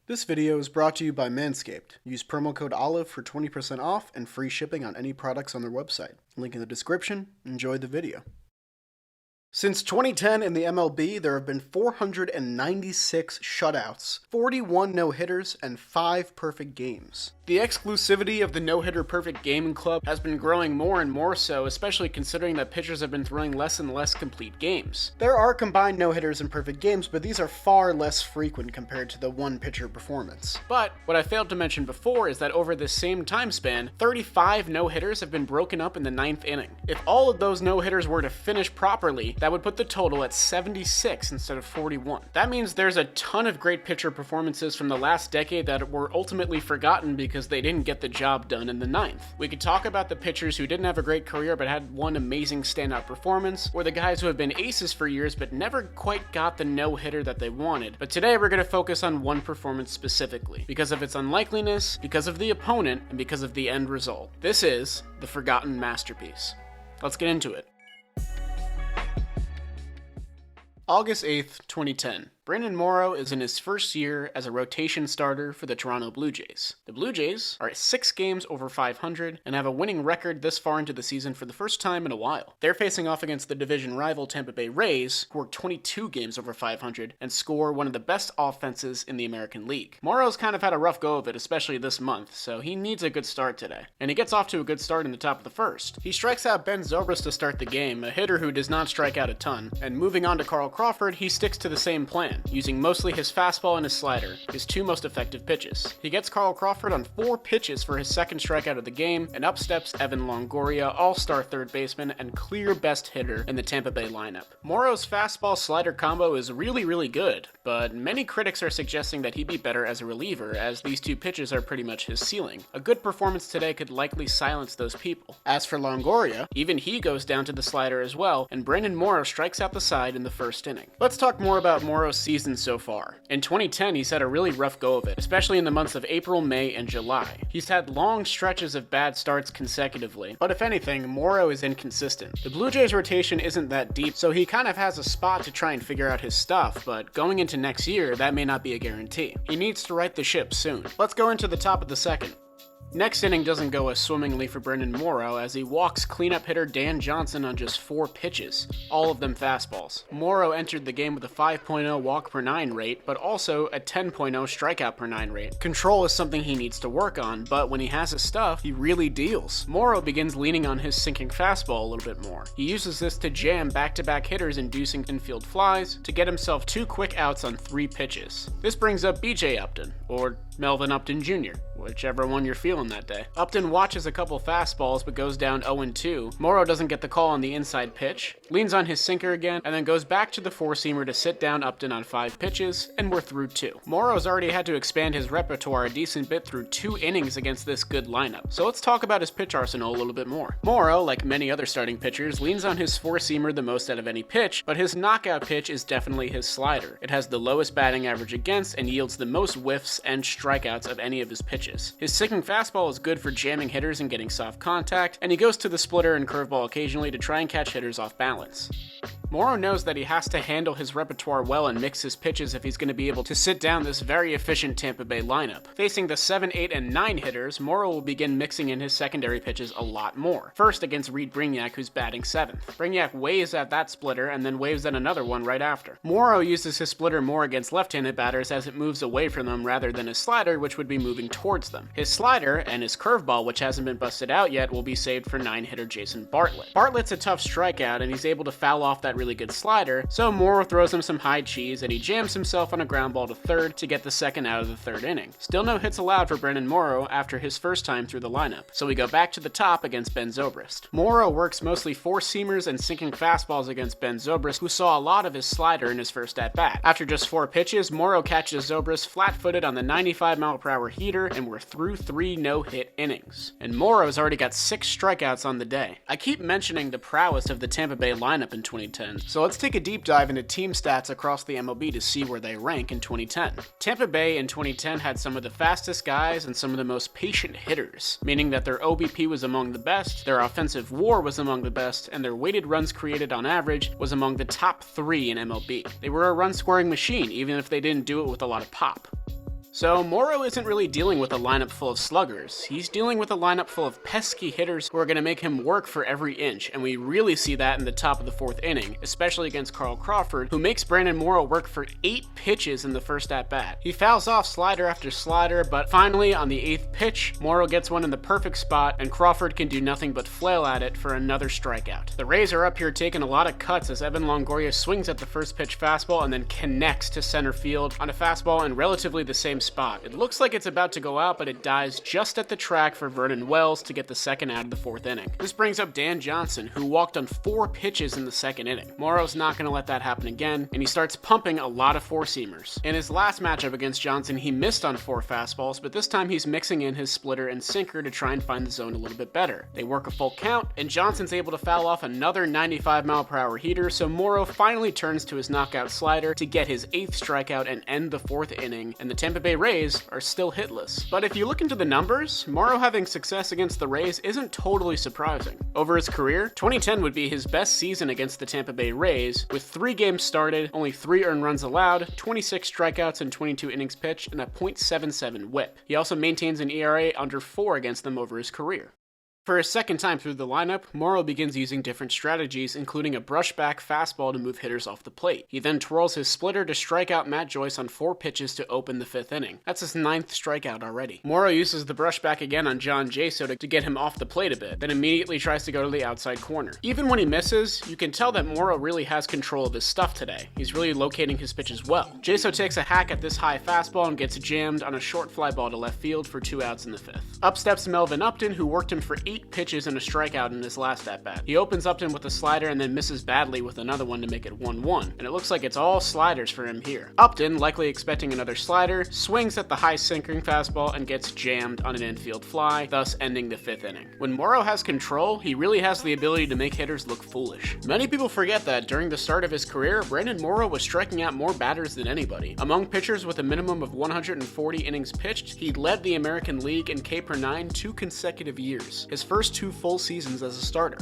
This video is brought to you by Manscaped. Use promo code OLIVE for 20% off and free shipping on any products on their website. Link in the description. Enjoy the video. Since 2010 in the MLB, there have been 496 shutouts, 41 no-hitters, and 5 perfect games. The exclusivity of the no-hitter perfect gaming club has been growing more and more so, especially considering that pitchers have been throwing less and less complete games. There are combined no-hitters and perfect games, but these are far less frequent compared to the one-pitcher performance. But what I failed to mention before is that over this same time span, 35 no-hitters have been broken up in the 9th inning. If all of those no-hitters were to finish properly, that would put the total at 76 instead of 41. That means there's a ton of great pitcher performances from the last decade that were ultimately forgotten because they didn't get the job done in the 9th. We could talk about the pitchers who didn't have a great career but had one amazing standout performance, or the guys who have been aces for years but never quite got the no-hitter that they wanted. But today we're going to focus on one performance specifically, because of its unlikeliness, because of the opponent, and because of the end result. This is the forgotten masterpiece. Let's get into it. August 8th, 2010. Brandon Morrow is in his first year as a rotation starter for the Toronto Blue Jays. The Blue Jays are at 6 games over 500 and have a winning record this far into the season for the first time in a while. They're facing off against the division rival Tampa Bay Rays, who are 22 games over 500 and score one of the best offenses in the American League. Morrow's kind of had a rough go of it, especially this month, so he needs a good start today. And he gets off to a good start in the top of the first. He strikes out Ben Zobrist to start the game, a hitter who does not strike out a ton, and moving on to Crawford, he sticks to the same plan, using mostly his fastball and his slider, his two most effective pitches. He gets Crawford on 4 pitches for his second strikeout of the game, and up steps Evan Longoria, all-star third baseman and clear best hitter in the Tampa Bay lineup. Morrow's fastball-slider combo is really good, but many critics are suggesting that he'd be better as a reliever, as these two pitches are pretty much his ceiling. A good performance today could likely silence those people. As for Longoria, even he goes down to the slider as well, and Brandon Morrow strikes out the side in the first inning. Let's talk more about Morrow's season so far. In 2010, he's had a really rough go of it, especially in the months of April, May, and July. He's had long stretches of bad starts consecutively, but if anything, Morrow is inconsistent. The Blue Jays rotation isn't that deep, so he kind of has a spot to try and figure out his stuff, but going into next year, that may not be a guarantee. He needs to right the ship soon. Let's go into the top of the second. Next inning doesn't go as swimmingly for Brandon Morrow as he walks cleanup hitter Dan Johnson on just 4 pitches, all of them fastballs. Morrow entered the game with a 5.0 walk per 9 rate, but also a 10.0 strikeout per 9 rate. Control is something he needs to work on, but when he has his stuff, he really deals. Morrow begins leaning on his sinking fastball a little bit more. He uses this to jam back-to-back hitters inducing infield flies to get himself 2 quick outs on 3 pitches. This brings up BJ Upton, or Melvin Upton Jr., whichever one you're feeling that day. Upton watches a couple fastballs but goes down 0-2. Morrow doesn't get the call on the inside pitch, leans on his sinker again, and then goes back to the 4-seamer to sit down Upton on 5 pitches, and we're through 2. Morrow's already had to expand his repertoire a decent bit through 2 innings against this good lineup, so let's talk about his pitch arsenal a little bit more. Morrow, like many other starting pitchers, leans on his 4-seamer the most out of any pitch, but his knockout pitch is definitely his slider. It has the lowest batting average against and yields the most whiffs and strikeouts of any of his pitches. His sinking fastball is good for jamming hitters and getting soft contact, and he goes to the splitter and curveball occasionally to try and catch hitters off balance. Morrow knows that he has to handle his repertoire well and mix his pitches if he's going to be able to sit down this very efficient Tampa Bay lineup. Facing the 7, 8, and 9 hitters, Morrow will begin mixing in his secondary pitches a lot more. First against Reed Brignac, who's batting 7th. Brignac waves at that splitter and then waves at another one right after. Morrow uses his splitter more against left-handed batters as it moves away from them rather than his slider, which would be moving towards them. His slider and his curveball, which hasn't been busted out yet, will be saved for 9-hitter Jason Bartlett. Bartlett's a tough strikeout and he's able to foul off that really good slider, so Morrow throws him some high cheese and he jams himself on a ground ball to third to get the second out of the 3rd inning. Still no hits allowed for Brandon Morrow after his first time through the lineup, so we go back to the top against Ben Zobrist. Morrow works mostly 4-seamers and sinking fastballs against Ben Zobrist, who saw a lot of his slider in his first at-bat. After just 4 pitches, Morrow catches Zobrist flat-footed on the 95-mile-per-hour heater, and we're through 3 no-hit innings. And Morrow's already got 6 strikeouts on the day. I keep mentioning the prowess of the Tampa Bay lineup in 2010, so let's take a deep dive into team stats across the MLB to see where they rank in 2010. Tampa Bay in 2010 had some of the fastest guys and some of the most patient hitters, meaning that their OBP was among the best, their offensive WAR was among the best, and their weighted runs created on average was among the top 3 in MLB. They were a run-scoring machine, even if they didn't do it with a lot of pop. So Morrow isn't really dealing with a lineup full of sluggers. He's dealing with a lineup full of pesky hitters who are going to make him work for every inch, and we really see that in the top of the 4th inning, especially against Crawford, who makes Brandon Morrow work for 8 pitches in the first at-bat. He fouls off slider after slider, but finally, on the 8th pitch, Morrow gets one in the perfect spot, and Crawford can do nothing but flail at it for another strikeout. The Rays are up here taking a lot of cuts as Evan Longoria swings at the first pitch fastball and then connects to center field on a fastball in relatively the same spot. It looks like it's about to go out, but it dies just at the track for Vernon Wells to get the second out of the 4th inning. This brings up Dan Johnson, who walked on 4 pitches in the 2nd inning. Morrow's not going to let that happen again, and he starts pumping a lot of 4-seamers. In his last matchup against Johnson, he missed on 4 fastballs, but this time he's mixing in his splitter and sinker to try and find the zone a little bit better. They work a full count, and Johnson's able to foul off another 95-mile-per-hour heater, so Morrow finally turns to his knockout slider to get his 8th strikeout and end the 4th inning, and the Tampa Bay Rays are still hitless. But if you look into the numbers, Morrow having success against the Rays isn't totally surprising. Over his career, 2010 would be his best season against the Tampa Bay Rays, with 3 games started, only 3 earned runs allowed, 26 strikeouts and 22 innings pitched, and a .77 whip. He also maintains an ERA under 4 against them over his career. For his second time through the lineup, Morrow begins using different strategies, including a brushback fastball to move hitters off the plate. He then twirls his splitter to strike out Matt Joyce on 4 pitches to open the 5th inning. That's his 9th strikeout already. Morrow uses the brushback again on John Jaso to get him off the plate a bit, then immediately tries to go to the outside corner. Even when he misses, you can tell that Morrow really has control of his stuff today. He's really locating his pitches well. Jaso takes a hack at this high fastball and gets jammed on a short fly ball to left field for 2 outs in the 5th. Up steps Melvin Upton, who worked him for 8 pitches and a strikeout in his last at-bat. He opens Upton with a slider and then misses badly with another one to make it 1-1, and it looks like it's all sliders for him here. Upton, likely expecting another slider, swings at the high sinkering fastball and gets jammed on an infield fly, thus ending the 5th inning. When Morrow has control, he really has the ability to make hitters look foolish. Many people forget that during the start of his career, Brandon Morrow was striking out more batters than anybody. Among pitchers with a minimum of 140 innings pitched, he led the American League in K per 9 2 consecutive years, his first 2 full seasons as a starter.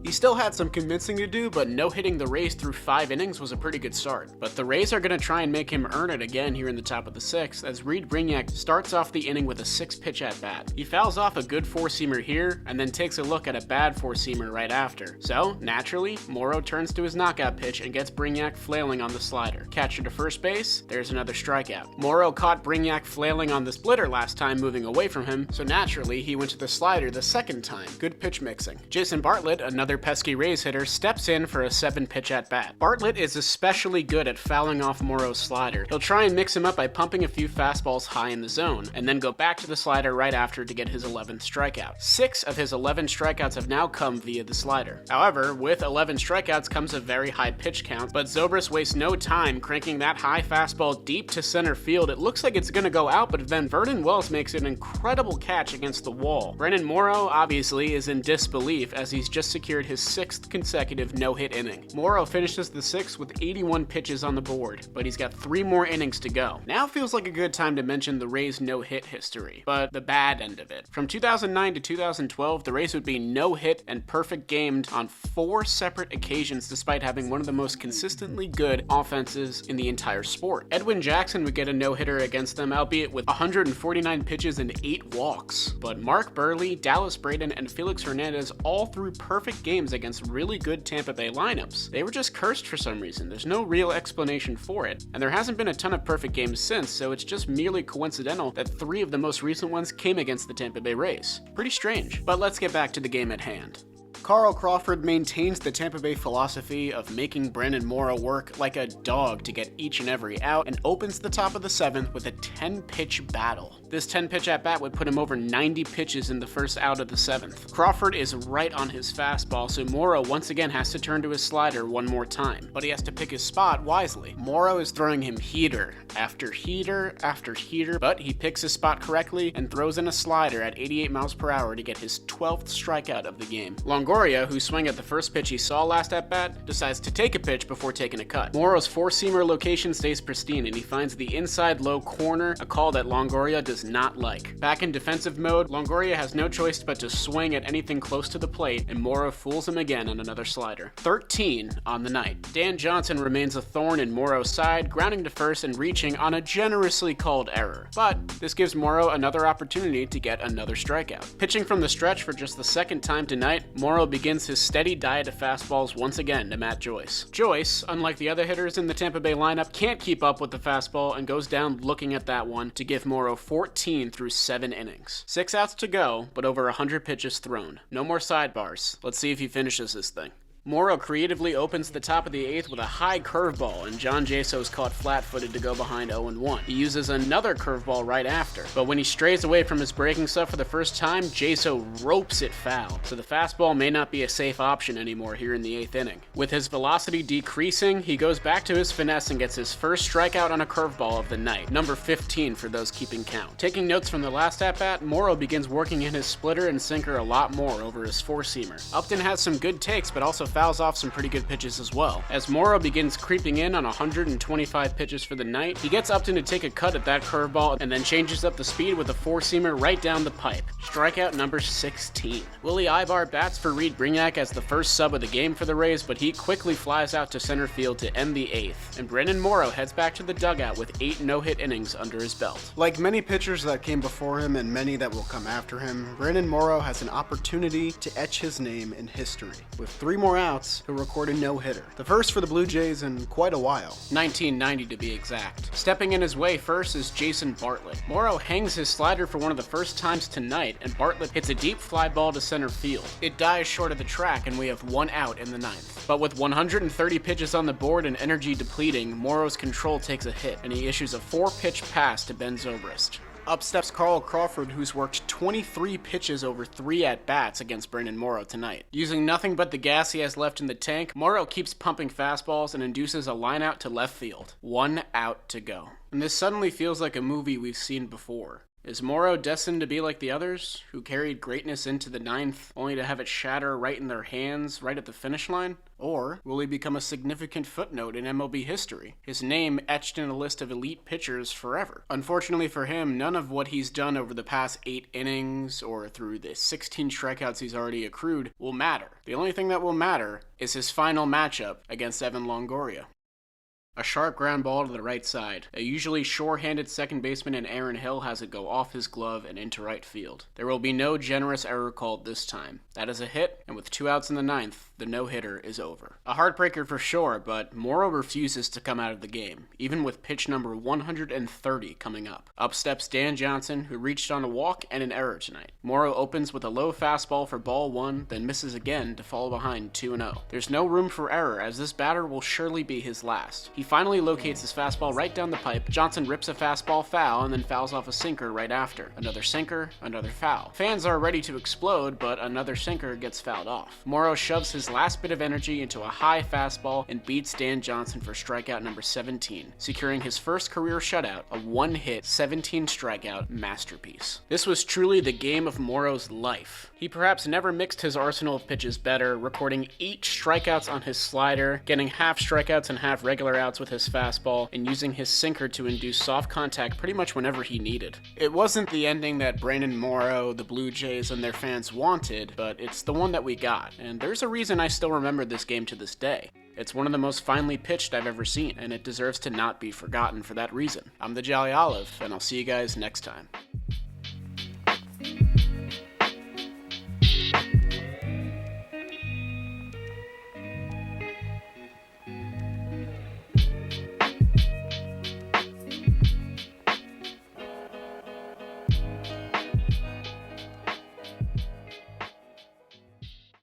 He still had some convincing to do, but no-hitting the Rays through 5 innings was a pretty good start. But the Rays are going to try and make him earn it again here in the top of the 6th, as Reed Brignac starts off the inning with a 6-pitch at-bat. He fouls off a good 4-seamer here, and then takes a look at a bad 4-seamer right after. So, naturally, Morrow turns to his knockout pitch and gets Brignac flailing on the slider. Catcher to first base, there's another strikeout. Morrow caught Brignac flailing on the splitter last time moving away from him, so naturally he went to the slider the second time. Good pitch mixing. Jason Bartlett, another pesky Rays hitter, steps in for a 7-pitch at-bat. Bartlett is especially good at fouling off Morrow's slider. He'll try and mix him up by pumping a few fastballs high in the zone, and then go back to the slider right after to get his 11th strikeout. 6 of his 11 strikeouts have now come via the slider. However, with 11 strikeouts comes a very high pitch count, but Zobrist wastes no time cranking that high fastball deep to center field. It looks like it's going to go out, but then Vernon Wells makes an incredible catch against the wall. Brandon Morrow, obviously, is in disbelief as he's just secured his 6th consecutive no-hit inning. Morrow finishes the 6th with 81 pitches on the board, but he's got 3 more innings to go. Now feels like a good time to mention the Rays' no-hit history, but the bad end of it. From 2009 to 2012, the Rays would be no-hit and perfect gamed on 4 separate occasions despite having one of the most consistently good offenses in the entire sport. Edwin Jackson would get a no-hitter against them, albeit with 149 pitches and 8 walks. But Mark Burley, Dallas Braden, and Felix Hernandez all threw perfect games against really good Tampa Bay lineups. They were just cursed for some reason. There's no real explanation for it, and there hasn't been a ton of perfect games since, so it's just merely coincidental that 3 of the most recent ones came against the Tampa Bay Rays. Pretty strange, but let's get back to the game at hand. Carl Crawford maintains the Tampa Bay philosophy of making Brandon Morrow work like a dog to get each and every out, and opens the top of the 7th with a 10-pitch battle. This 10-pitch at-bat would put him over 90 pitches in the first out of the 7th. Crawford is right on his fastball, so Morrow once again has to turn to his slider one more time, but he has to pick his spot wisely. Morrow is throwing him heater after heater after heater, but he picks his spot correctly and throws in a slider at 88 miles per hour to get his 12th strikeout of the game. Longoria Longoria, who swung at the first pitch he saw last at-bat, decides to take a pitch before taking a cut. Morrow's four-seamer location stays pristine, and he finds the inside low corner, a call that Longoria does not like. Back in defensive mode, Longoria has no choice but to swing at anything close to the plate, and Morrow fools him again on another slider. 13 on the night. Dan Johnson remains a thorn in Morrow's side, grounding to first and reaching on a generously called error. But this gives Morrow another opportunity to get another strikeout. Pitching from the stretch for just the second time tonight, Morrow begins his steady diet of fastballs once again to Matt Joyce. Joyce, unlike the other hitters in the Tampa Bay lineup, can't keep up with the fastball and goes down looking at that one to give Morrow 14 through 7 innings. 6 outs to go, but over 100 pitches thrown. No more sidebars. Let's see if he finishes this thing. Morrow creatively opens the top of the 8th with a high curveball, and John Jaso is caught flat-footed to go behind 0-1. He uses another curveball right after, but when he strays away from his breaking stuff for the first time, Jaso ropes it foul, so the fastball may not be a safe option anymore here in the 8th inning. With his velocity decreasing, he goes back to his finesse and gets his first strikeout on a curveball of the night, number 15 for those keeping count. Taking notes from the last at-bat, Morrow begins working in his splitter and sinker a lot more over his four-seamer. Upton has some good takes, but also fouls off some pretty good pitches as well. As Morrow begins creeping in on 125 pitches for the night, he gets Upton to take a cut at that curveball and then changes up the speed with a four-seamer right down the pipe. Strikeout number 16. Willie Ibar bats for Reed Brignac as the first sub of the game for the Rays, but he quickly flies out to center field to end the 8th, and Brandon Morrow heads back to the dugout with 8 no-hit innings under his belt. Like many pitchers that came before him and many that will come after him, Brandon Morrow has an opportunity to etch his name in history. With 3 more outs, he'll record a no-hitter. The first for the Blue Jays in quite a while. 1990 to be exact. Stepping in his way first is Jason Bartlett. Morrow hangs his slider for one of the first times tonight, and Bartlett hits a deep fly ball to center field. It dies short of the track, and we have 1 out in the 9th. But with 130 pitches on the board and energy depleting, Morrow's control takes a hit, and he issues a 4-pitch pass to Ben Zobrist. Up steps Carl Crawford, who's worked 23 pitches over 3 at-bats against Brandon Morrow tonight. Using nothing but the gas he has left in the tank, Morrow keeps pumping fastballs and induces a lineout to left field. 1 out to go. And this suddenly feels like a movie we've seen before. Is Morrow destined to be like the others, who carried greatness into the 9th, only to have it shatter right in their hands, right at the finish line? Or will he become a significant footnote in MLB history, his name etched in a list of elite pitchers forever? Unfortunately for him, none of what he's done over the past 8 innings, or through the 16 strikeouts he's already accrued, will matter. The only thing that will matter is his final matchup against Evan Longoria. A sharp ground ball to the right side. A usually sure-handed second baseman in Aaron Hill has it go off his glove and into right field. There will be no generous error called this time. That is a hit, and with 2 outs in the 9th, the no-hitter is over. A heartbreaker for sure, but Morrow refuses to come out of the game, even with pitch number 130 coming up. Up steps Dan Johnson, who reached on a walk and an error tonight. Morrow opens with a low fastball for ball 1, then misses again to fall behind 2-0. There's no room for error, as this batter will surely be his last. He finally locates his fastball right down the pipe. Johnson rips a fastball foul and then fouls off a sinker right after. Another sinker, another foul. Fans are ready to explode, but another sinker gets fouled off. Morrow shoves his last bit of energy into a high fastball and beats Dan Johnson for strikeout number 17, securing his first career shutout, a 1-hit, 17-strikeout masterpiece. This was truly the game of Morrow's life. He perhaps never mixed his arsenal of pitches better, recording 8 strikeouts on his slider, getting half strikeouts and half regular outs with his fastball, and using his sinker to induce soft contact pretty much whenever he needed. It wasn't the ending that Brandon Morrow, the Blue Jays, and their fans wanted, but it's the one that we got, and there's a reason I still remember this game to this day. It's one of the most finely pitched I've ever seen, and it deserves to not be forgotten for that reason. I'm the Jolly Olive, and I'll see you guys next time.